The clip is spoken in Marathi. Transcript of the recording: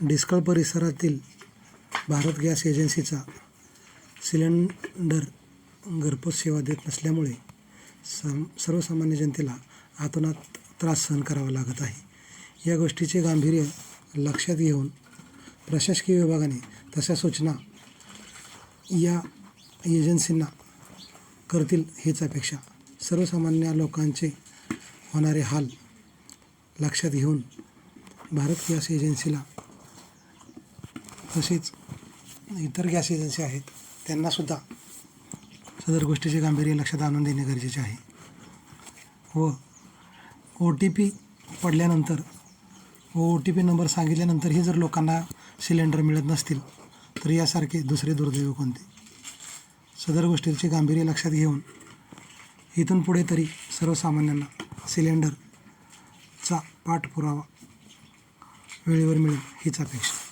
डिस्कळ परिसरातील भारत गॅस एजन्सीचा सिलेंडर घरपोच सेवा देत नसल्यामुळे सर्वसामान्य जनतेला अतोनात त्रास सहन करावा लागत आहे। या गोष्टीचे गांभीर्य लक्षात घेऊन प्रशासकीय विभागाने तशा सूचना या एजन्सींना करतील हीच अपेक्षा। सर्वसामान्य लोकांचे होणारे हाल लक्षात घेऊन भारत गॅस एजन्सीला तसेच इतर गॅस एजन्सी आहेत त्यांनासुद्धा सदर गोष्टीचे गांभीर्य लक्षात आणून देणे गरजेचे आहे व OTP पडल्यानंतर OTP नंबर सांगितल्यानंतरही जर लोकांना सिलेंडर मिळत नसतील तर यासारखे दुसरे दुर्दैव कोणते। सदर गोष्टीचे गांभीर्य लक्षात घेऊन इथून पुढे तरी सर्वसामान्यांना सिलेंडरचा पाठपुरावा वेळेवर मिळेल हीच अपेक्षा।